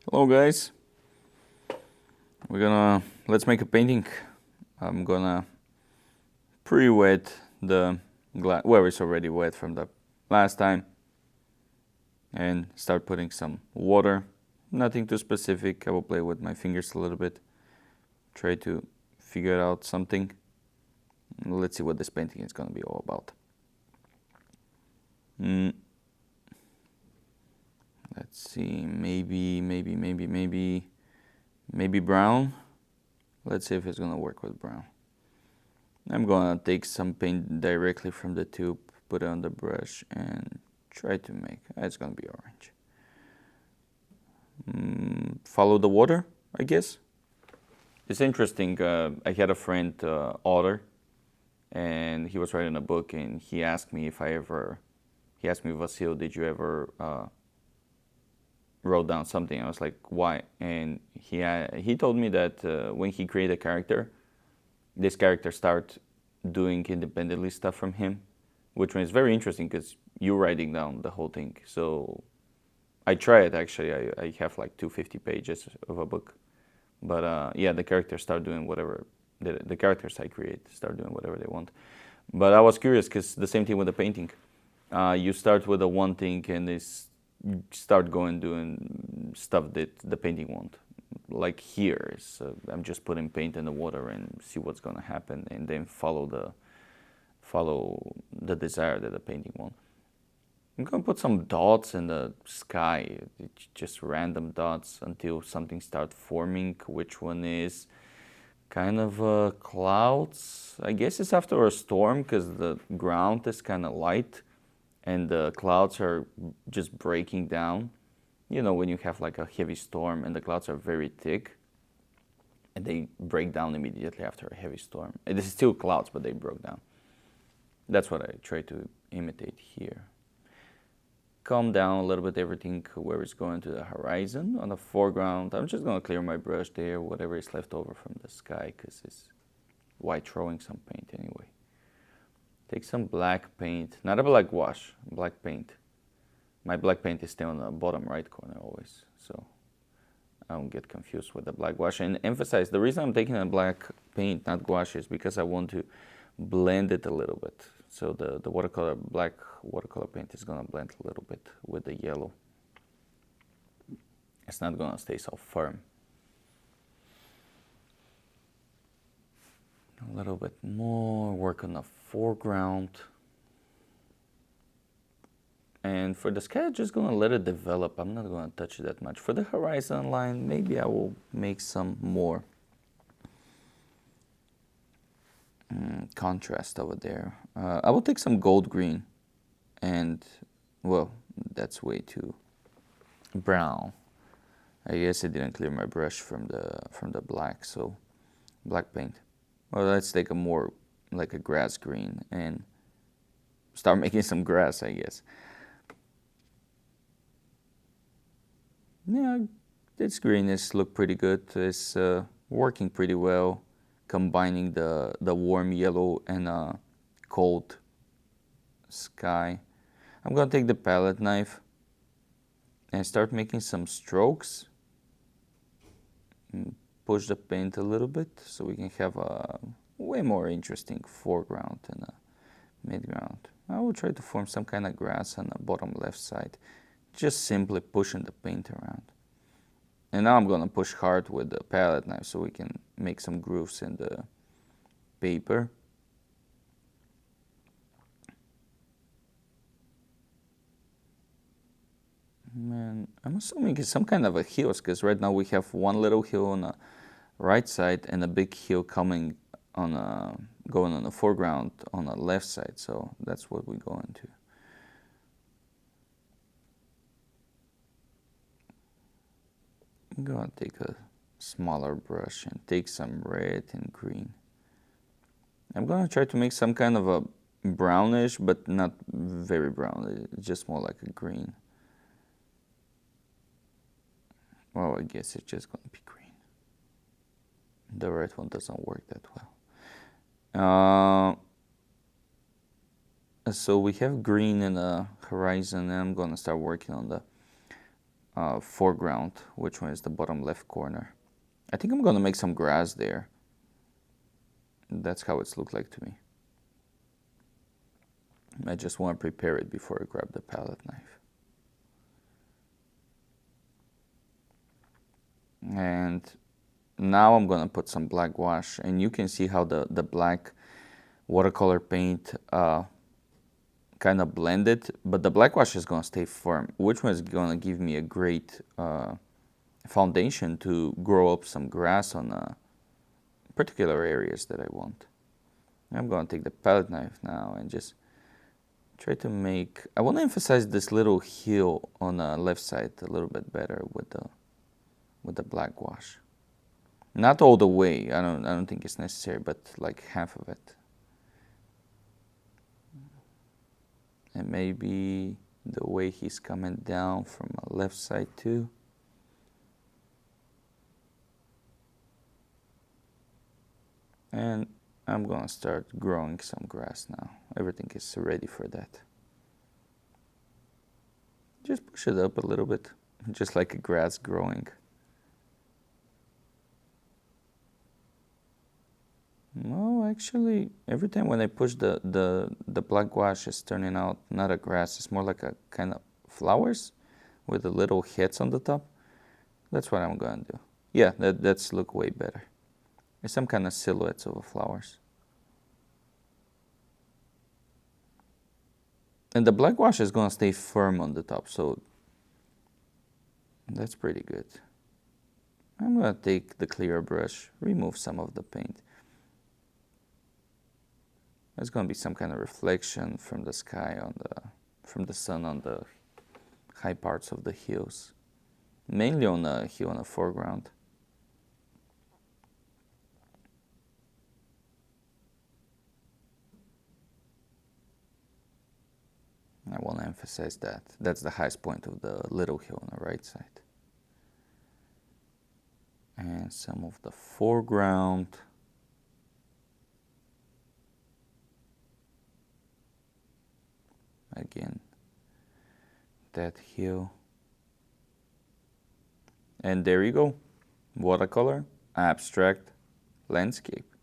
Hello guys, let's make a painting. I'm gonna pre-wet the glass, well it's already wet from the last time, and start putting some water. Nothing too specific, I will play with my fingers a little bit, try to figure out something. Let's see what this painting is gonna be all about. Let's see, maybe brown. Let's see if it's gonna work with brown. I'm gonna take some paint directly from the tube, put it on the brush, and try to make, it's gonna be orange. Follow the water, I guess. It's interesting, I had a friend, author, and he was writing a book, and he asked me, Vasil, did you ever wrote down something? I was like, why? And he told me that when he created a character, this character start doing independently stuff from him, which was very interesting because you're writing down the whole thing. So I tried actually. I have like 250 pages of a book, but yeah, the characters start doing whatever. The characters I create start doing whatever they want. But I was curious because the same thing with the painting. You start with the one thing and they start going doing stuff that the painting won't. Like here, I'm just putting paint in the water and see what's gonna happen, and then follow the desire that the painting wants. I'm gonna put some dots in the sky, just random dots until something starts forming. Which one is kind of clouds? I guess it's after a storm because the ground is kind of light and the clouds are just breaking down. You know, when you have like a heavy storm and the clouds are very thick and they break down immediately after a heavy storm. This is still clouds, but they broke down. That's what I try to imitate here. Calm down a little bit everything where it's going to the horizon. On the foreground, I'm just gonna clear my brush there, whatever is left over from the sky, because it's white throwing some paint anyway. Take some black paint, not a black wash, black paint. My black paint is still on the bottom right corner always, so I don't get confused with the black wash. And emphasize, the reason I'm taking a black paint, not gouache, is because I want to blend it a little bit. So the black watercolor paint is gonna blend a little bit with the yellow. It's not gonna stay so firm. A little bit more, work on the foreground. And for the sky, I'm just gonna let it develop. I'm not gonna touch it that much. For the horizon line, maybe I will make some more contrast over there. I will take some gold green, and well, that's way too brown. I guess I didn't clear my brush from the black, so black paint. Well, let's take a more like a grass green and start making some grass, I guess. Yeah, this greenness look pretty good. It's working pretty well, combining the warm yellow and cold sky. I'm gonna take the palette knife and start making some strokes. Push the paint a little bit so we can have a way more interesting foreground and a midground. I will try to form some kind of grass on the bottom left side, just simply pushing the paint around. And now I'm gonna push hard with the palette knife so we can make some grooves in the paper. And I'm assuming it's some kind of a hill, because right now we have one little hill on the right side and a big hill coming on going on the foreground on the left side. So that's what we're going to. I'm gonna take a smaller brush and take some red and green. I'm gonna try to make some kind of a brownish, but not very brown. It's just more like a green. Well, I guess it's just gonna be green. The red one doesn't work that well. So we have green in the horizon, and I'm gonna start working on the foreground, which one is the bottom left corner. I think I'm gonna make some grass there. That's how it's looked like to me. I just want to prepare it before I grab the palette knife. And now I'm gonna put some black wash, and you can see how the black watercolor paint kind of blended, but the black wash is gonna stay firm, which one is gonna give me a great foundation to grow up some grass on particular areas that I want. I'm gonna take the palette knife now and just try to make, I want to emphasize this little heel on the left side a little bit better with the black wash. Not all the way, I don't think it's necessary, but like half of it. And maybe the way he's coming down from the left side too. And I'm gonna start growing some grass now. Everything is ready for that. Just push it up a little bit, just like a grass growing. No, actually, every time when I push the black wash, it's turning out not a grass. It's more like a kind of flowers with the little heads on the top. That's what I'm gonna do. Yeah, that's look way better. It's some kind of silhouettes of the flowers. And the black wash is gonna stay firm on the top, so that's pretty good. I'm gonna take the clear brush, remove some of the paint. There's gonna be some kind of reflection from the sky from the sun on the high parts of the hills, mainly on the hill on the foreground. I want to emphasize that. That's the highest point of the little hill on the right side. And some of the foreground. Again, that hill. And there you go. Watercolor, abstract, landscape.